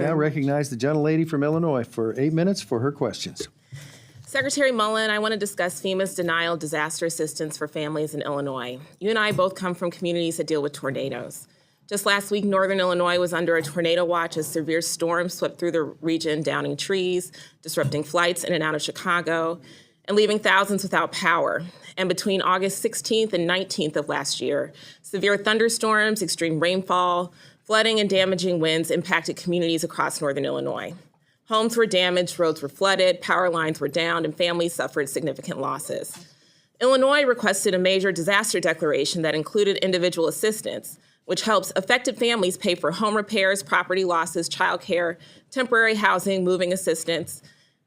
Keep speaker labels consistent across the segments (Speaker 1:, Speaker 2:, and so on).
Speaker 1: Now recognize the gentlelady from Illinois for 8 minutes for her questions.
Speaker 2: Secretary Mullin, I want to discuss FEMA's denial of disaster assistance for families in Illinois. You and I both come from communities that deal with tornadoes. Just last week, northern Illinois was under a tornado watch as severe storms swept through the region, downing trees, disrupting flights in and out of Chicago, and leaving thousands without power. And between August 16th and 19th of last year, severe thunderstorms, extreme rainfall, flooding, and damaging winds impacted communities across northern Illinois. Homes were damaged, roads were flooded, power lines were downed, and families suffered significant losses. Illinois requested a major disaster declaration that included individual assistance, which helps affected families pay for home repairs, property losses, childcare, temporary housing, moving assistance,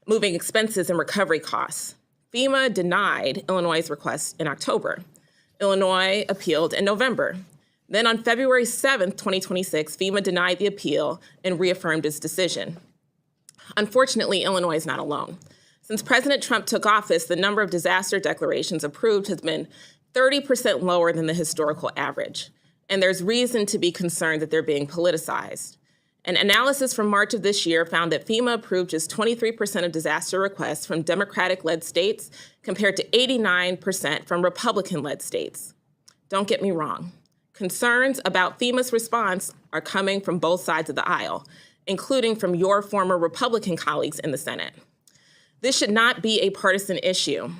Speaker 2: moving expenses, and recovery costs. FEMA denied Illinois' request in October. Illinois appealed in November. Then on February 7th, 2026, FEMA denied the appeal and reaffirmed its decision. Unfortunately, Illinois is not alone. Since President Trump took office, the number of disaster declarations approved has been 30% lower than the historical average. And there's reason to be concerned that they're being politicized. An analysis from March of this year found that FEMA approved just 23% of disaster requests from Democratic-led states compared to 89% from Republican-led states. Don't get me wrong. Concerns about FEMA's response are coming from both sides of the aisle, including from your former Republican colleagues in the Senate. This should not be a partisan issue.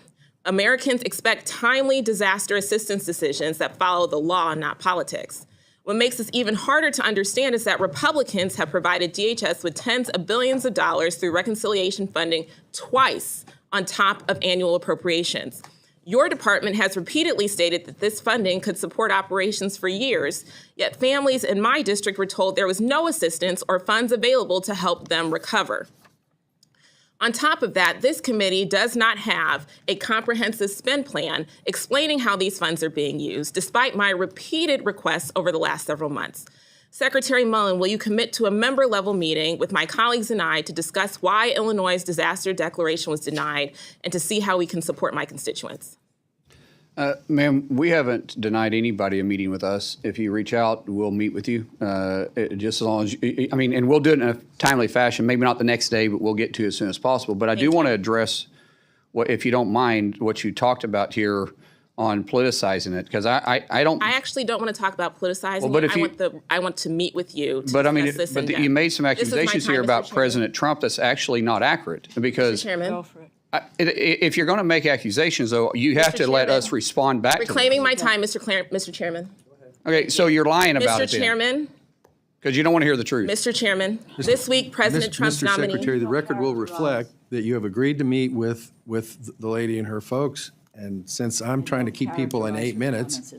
Speaker 2: Americans expect timely disaster assistance decisions that follow the law, not politics. What makes this even harder to understand is that Republicans have provided DHS with tens of billions of dollars through reconciliation funding twice on top of annual appropriations. Your department has repeatedly stated that this funding could support operations for years, yet families in my district were told there was no assistance or funds available to help them recover. On top of that, this committee does not have a comprehensive spend plan explaining how these funds are being used, despite my repeated requests over the last several months. Secretary Mullin, will you commit to a member-level meeting with my colleagues and I to discuss why Illinois' disaster declaration was denied and to see how we can support my constituents?
Speaker 3: Ma'am, we haven't denied anybody a meeting with us. If you reach out, we'll meet with you. Just as long as and we'll do it in a timely fashion. Maybe not the next day, but we'll get to it as soon as possible. But I do want to address, if you don't mind, what you talked about here on politicizing it, because I don't.
Speaker 2: I actually don't want to talk about politicizing.
Speaker 3: Well, but if
Speaker 2: I want to meet with you. To
Speaker 3: but I mean,
Speaker 2: this
Speaker 3: but you made some accusations here about President Trump that's actually not accurate. Because
Speaker 2: Mr. Chairman.
Speaker 3: If you're going to make accusations, though, you have to let us respond back to them.
Speaker 2: Reclaiming my time, Mr. Chairman.
Speaker 3: Okay, so you're lying about it,
Speaker 2: Mr. Chairman.
Speaker 3: Because you don't want to hear the truth.
Speaker 2: Mr. Chairman, this week, President Trump's nominee.
Speaker 1: Mr. Secretary, the record will reflect that you have agreed to meet with the lady and her folks. And since I'm trying to keep people in 8 minutes,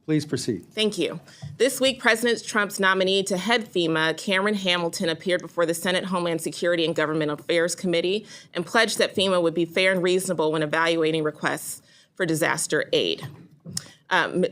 Speaker 1: please proceed.
Speaker 2: Thank you. This week, President Trump's nominee to head FEMA, Cameron Hamilton, appeared before the Senate Homeland Security and Government Affairs Committee and pledged that FEMA would be fair and reasonable when evaluating requests for disaster aid.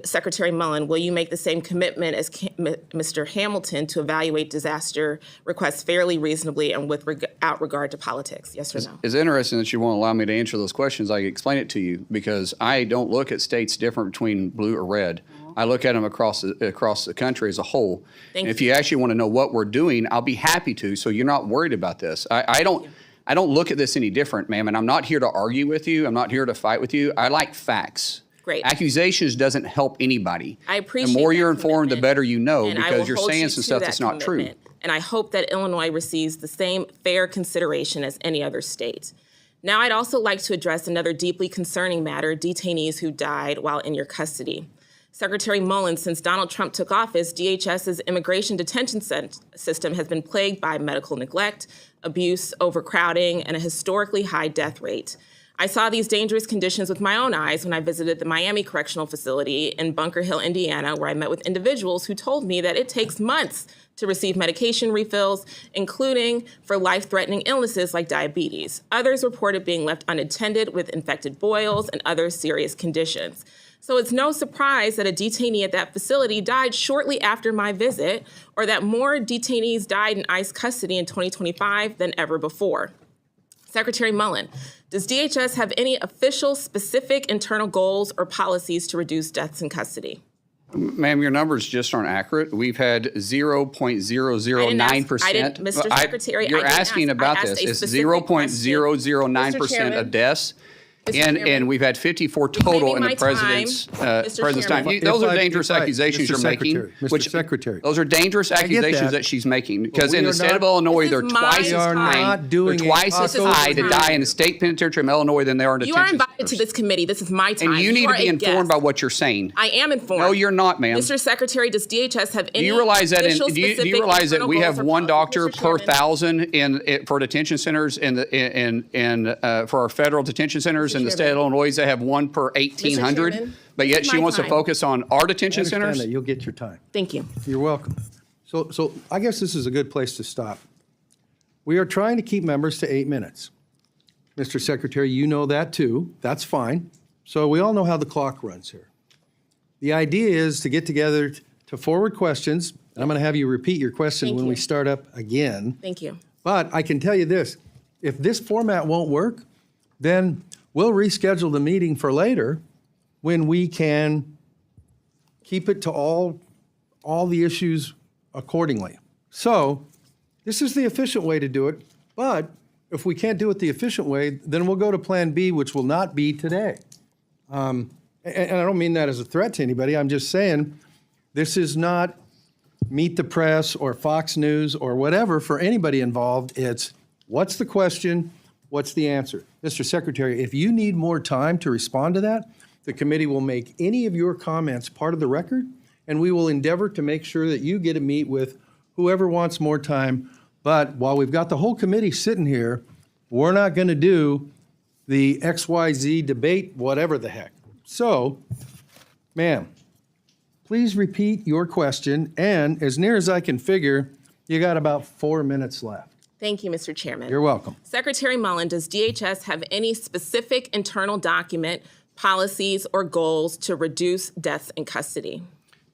Speaker 2: Secretary Mullin, will you make the same commitment as Mr. Hamilton to evaluate disaster requests fairly, reasonably, and without regard to politics? Yes or no?
Speaker 3: It's interesting that you won't allow me to answer those questions. I can explain it to you because I don't look at states different between blue or red. I look at them across the country as a whole. And if you actually want to know what we're doing, I'll be happy to, so you're not worried about this. I don't look at this any different, ma'am, and I'm not here to argue with you. I'm not here to fight with you. I like facts.
Speaker 2: Great.
Speaker 3: Accusations doesn't help anybody.
Speaker 2: I appreciate
Speaker 3: the more you're
Speaker 2: that
Speaker 3: informed, the better you know,
Speaker 2: and
Speaker 3: because you're saying some stuff that's not true.
Speaker 2: And I hope that Illinois receives the same fair consideration as any other state. Now, I'd also like to address another deeply concerning matter, detainees who died while in your custody. Secretary Mullin, since Donald Trump took office, DHS's immigration detention system has been plagued by medical neglect, abuse, overcrowding, and a historically high death rate. I saw these dangerous conditions with my own eyes when I visited the Miami Correctional Facility in Bunker Hill, Indiana, where I met with individuals who told me that it takes months to receive medication refills, including for life-threatening illnesses like diabetes. Others reported being left unattended with infected boils and other serious conditions. So it's no surprise that a detainee at that facility died shortly after my visit, or that more detainees died in ICE custody in 2025 than ever before. Secretary Mullin, does DHS have any official specific internal goals or policies to reduce deaths in custody?
Speaker 3: Ma'am, your numbers just aren't accurate. We've had 0.009%.
Speaker 2: Mr. Secretary,
Speaker 3: You're
Speaker 2: I didn't
Speaker 3: asking
Speaker 2: ask.
Speaker 3: about
Speaker 2: I asked
Speaker 3: this.
Speaker 2: a
Speaker 3: It's
Speaker 2: specific
Speaker 3: 0.009%
Speaker 2: Mr. Chairman.
Speaker 3: of deaths.
Speaker 2: Mr.
Speaker 3: And
Speaker 2: Chairman.
Speaker 3: we've had 54 total in
Speaker 2: my
Speaker 3: the president's
Speaker 2: time. Mr.
Speaker 3: president's time.
Speaker 2: Chairman.
Speaker 3: Those
Speaker 1: If
Speaker 3: are
Speaker 1: I-
Speaker 3: dangerous
Speaker 1: if I-
Speaker 3: accusations
Speaker 1: Mr.
Speaker 3: you're making.
Speaker 1: Secretary, Mr. Secretary.
Speaker 3: Those are dangerous
Speaker 1: get
Speaker 3: accusations
Speaker 1: that.
Speaker 3: that she's making because
Speaker 1: we
Speaker 3: in
Speaker 1: are
Speaker 3: the state
Speaker 1: not-
Speaker 3: of Illinois,
Speaker 2: This
Speaker 3: they're
Speaker 2: is my
Speaker 3: twice as
Speaker 2: We are
Speaker 3: high.
Speaker 1: not doing
Speaker 3: They're
Speaker 1: a
Speaker 3: twice as
Speaker 1: takeover
Speaker 3: high to
Speaker 1: here.
Speaker 3: die in the state penitentiary of Illinois than they are in
Speaker 2: You
Speaker 3: detention
Speaker 2: are invited to
Speaker 3: centers.
Speaker 2: this committee. This is my time.
Speaker 3: And you need to
Speaker 2: are
Speaker 3: be
Speaker 2: a
Speaker 3: informed
Speaker 2: guest.
Speaker 3: by what you're saying.
Speaker 2: I am informed.
Speaker 3: No, you're not, ma'am.
Speaker 2: Mr. Secretary, does DHS have any
Speaker 3: Do you realize that?
Speaker 2: official,
Speaker 3: Do you
Speaker 2: specific
Speaker 3: realize that we
Speaker 2: internal
Speaker 3: have
Speaker 2: goals or
Speaker 3: one
Speaker 2: policies?
Speaker 3: doctor
Speaker 2: Mr.
Speaker 3: per
Speaker 2: Chairman?
Speaker 3: 1,000 for detention centers for our federal detention centers in the state of
Speaker 2: Chairman.
Speaker 3: Illinois? They have one per 1,800.
Speaker 2: Chairman,
Speaker 3: But
Speaker 2: this
Speaker 3: yet
Speaker 2: is
Speaker 3: she
Speaker 2: my
Speaker 3: wants to
Speaker 2: time.
Speaker 3: focus on our
Speaker 1: I
Speaker 3: detention
Speaker 1: understand
Speaker 3: centers.
Speaker 1: that. You'll get your time.
Speaker 2: Thank you.
Speaker 1: You're welcome. So I guess this is a good place to stop. We are trying to keep members to 8 minutes. Mr. Secretary, you know that too. That's fine. So we all know how the clock runs here. The idea is to get together to forward questions. And I'm going to have you repeat your question
Speaker 2: Thank
Speaker 1: when
Speaker 2: you.
Speaker 1: we start up again.
Speaker 2: Thank you.
Speaker 1: But I can tell you this, if this format won't work, then we'll reschedule the meeting for later when we can keep it to all the issues accordingly. So this is the efficient way to do it, but if we can't do it the efficient way, then we'll go to Plan B, which will not be today. And I don't mean that as a threat to anybody. I'm just saying this is not Meet the Press or Fox News or whatever for anybody involved. It's what's the question, what's the answer? Mr. Secretary, if you need more time to respond to that, the committee will make any of your comments part of the record, and we will endeavor to make sure that you get to meet with whoever wants more time. But while we've got the whole committee sitting here, we're not going to do the XYZ debate, whatever the heck. So, ma'am, please repeat your question, and as near as I can figure, you got about 4 minutes left.
Speaker 2: Thank you, Mr. Chairman.
Speaker 1: You're welcome.
Speaker 2: Secretary Mullin, does DHS have any specific internal document, policies, or goals to reduce deaths in custody?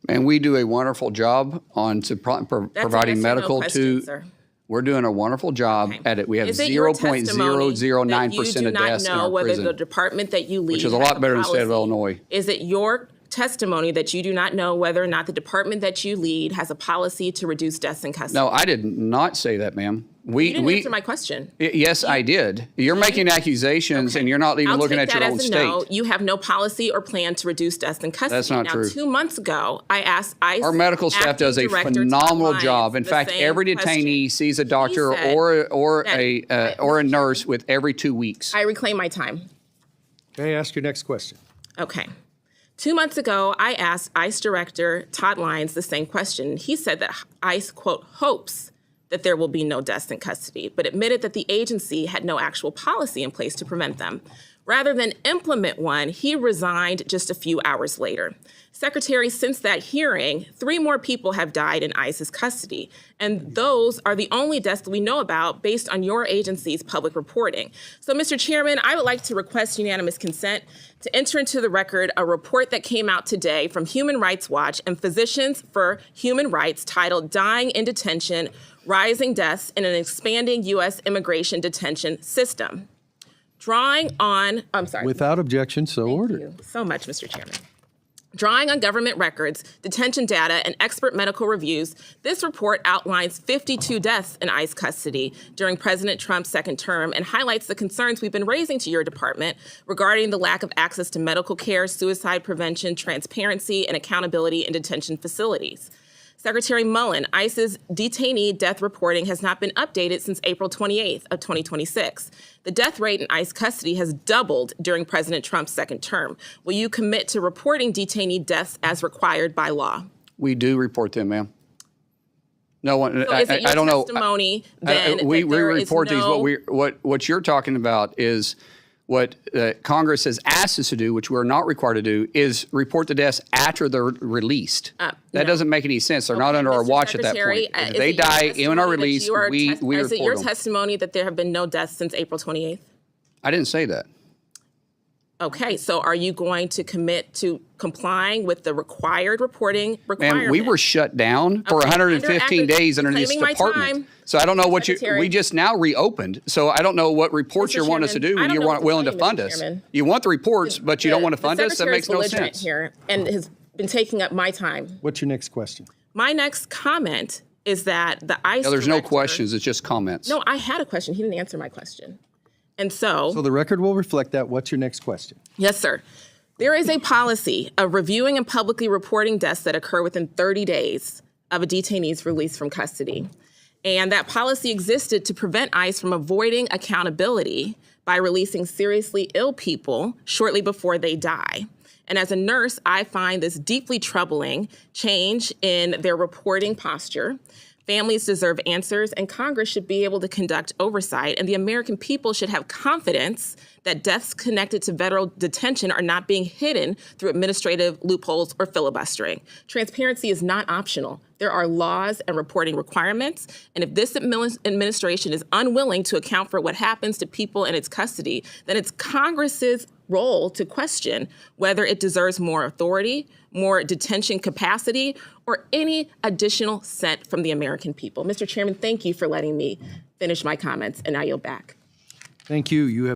Speaker 3: And we do a wonderful job on
Speaker 2: That's a
Speaker 3: providing
Speaker 2: yes or no
Speaker 3: medical
Speaker 2: question,
Speaker 3: to.
Speaker 2: sir.
Speaker 3: We're doing a wonderful job
Speaker 2: Okay.
Speaker 3: at it. We have
Speaker 2: Is it your testimony
Speaker 3: 0.009% of deaths in our
Speaker 2: that you do not know whether the
Speaker 3: prison.
Speaker 2: department that you lead
Speaker 3: Which is a
Speaker 2: has
Speaker 3: lot better than the state of
Speaker 2: policy?
Speaker 3: Illinois.
Speaker 2: Is it your testimony that you do not know whether or not the department that you lead has a policy to reduce deaths in custody?
Speaker 3: No, I did not say that, ma'am.
Speaker 2: You didn't answer my question.
Speaker 3: Yes, I did. You're making accusations and you're not even
Speaker 2: I'll
Speaker 3: looking
Speaker 2: take
Speaker 3: at your
Speaker 2: that
Speaker 3: own
Speaker 2: as a
Speaker 3: state.
Speaker 2: no. You have no policy or plan to reduce deaths in custody.
Speaker 3: That's not
Speaker 2: now,
Speaker 3: true.
Speaker 2: 2 months ago, I asked ICE
Speaker 3: Our medical staff
Speaker 2: acting
Speaker 3: does a
Speaker 2: director
Speaker 3: phenomenal
Speaker 2: Todd
Speaker 3: job.
Speaker 2: Lyons
Speaker 3: In
Speaker 2: the
Speaker 3: fact,
Speaker 2: same
Speaker 3: every detainee
Speaker 2: question.
Speaker 3: sees a doctor
Speaker 2: He said
Speaker 3: or
Speaker 2: that-
Speaker 3: a nurse with every 2 weeks.
Speaker 2: I reclaim my time.
Speaker 1: Okay, ask your next question.
Speaker 2: Okay. 2 months ago, I asked ICE Director Todd Lyons the same question. He said that ICE, quote, hopes that there will be no deaths in custody, but admitted that the agency had no actual policy in place to prevent them. Rather than implement one, he resigned just a few hours later. Secretary, since that hearing, 3 more people have died in ICE's custody, and those are the only deaths that we know about based on your agency's public reporting. So, Mr. Chairman, I would like to request unanimous consent to enter into the record a report that came out today from Human Rights Watch and Physicians for Human Rights titled Dying in Detention, Rising Deaths in an Expanding U.S. Immigration Detention System.
Speaker 1: Without objection, so ordered.
Speaker 2: Thank you so much, Mr. Chairman. Drawing on government records, detention data, and expert medical reviews, this report outlines 52 deaths in ICE custody during President Trump's second term and highlights the concerns we've been raising to your department regarding the lack of access to medical care, suicide prevention, transparency, and accountability in detention facilities. Secretary Mullin, ICE's detainee death reporting has not been updated since April 28th of 2026. The death rate in ICE custody has doubled during President Trump's second term. Will you commit to reporting detainee deaths as required by law?
Speaker 3: We do report them, ma'am. No one.
Speaker 2: So is it your
Speaker 3: I don't know.
Speaker 2: testimony then
Speaker 3: We
Speaker 2: that there
Speaker 3: report
Speaker 2: is
Speaker 3: these.
Speaker 2: no...
Speaker 3: What you're talking about is what Congress has asked us to do, which we're not required to do, is report the deaths after they're released. That
Speaker 2: no.
Speaker 3: doesn't make any sense. They're not under our
Speaker 2: Mr.
Speaker 3: watch at that
Speaker 2: Secretary,
Speaker 3: point. If
Speaker 2: is
Speaker 3: they
Speaker 2: it your
Speaker 3: die in our
Speaker 2: testimony that
Speaker 3: release,
Speaker 2: you are
Speaker 3: we
Speaker 2: Is it your
Speaker 3: report them.
Speaker 2: testimony that there have been no deaths since April 28th?
Speaker 3: I didn't say that.
Speaker 2: Okay, so are you going to commit to complying with the required reporting requirement?
Speaker 3: Ma'am, we were shut down for
Speaker 2: Okay,
Speaker 3: 115
Speaker 2: under
Speaker 3: days under this
Speaker 2: reclaiming my
Speaker 3: department.
Speaker 2: time.
Speaker 3: So I don't know what
Speaker 2: Secretary.
Speaker 3: we just now reopened. So I don't know what reports
Speaker 2: Mr.
Speaker 3: you want us to
Speaker 2: Chairman,
Speaker 3: do
Speaker 2: I
Speaker 3: when
Speaker 2: don't
Speaker 3: you
Speaker 2: know
Speaker 3: weren't
Speaker 2: what to
Speaker 3: willing to
Speaker 2: tell you,
Speaker 3: fund
Speaker 2: Mr.
Speaker 3: us.
Speaker 2: Chairman.
Speaker 3: You want the reports, but you don't want to fund us? That makes no
Speaker 2: Secretary's belligerent
Speaker 3: sense.
Speaker 2: here and has been taking up my time.
Speaker 1: What's your next question?
Speaker 2: My next comment is that the ICE
Speaker 3: No, there's no
Speaker 2: director-
Speaker 3: questions. It's just comments.
Speaker 2: No, I had a question. He didn't answer my question. And so
Speaker 1: So the record will reflect that. What's your next question?
Speaker 2: yes, sir. There is a policy of reviewing and publicly reporting deaths that occur within 30 days of a detainee's release from custody. And that policy existed to prevent ICE from avoiding accountability by releasing seriously ill people shortly before they die. And as a nurse, I find this deeply troubling change in their reporting posture. Families deserve answers, and Congress should be able to conduct oversight, and the American people should have confidence that deaths connected to federal detention are not being hidden through administrative loopholes or filibustering. Transparency is not optional. There are laws and reporting requirements, and if this administration is unwilling to account for what happens to people in its custody, then it's Congress's role to question whether it deserves more authority, more detention capacity, or any additional cent from the American people. Mr. Chairman, thank you for letting me finish my comments, and I yield back.
Speaker 1: Thank you. You have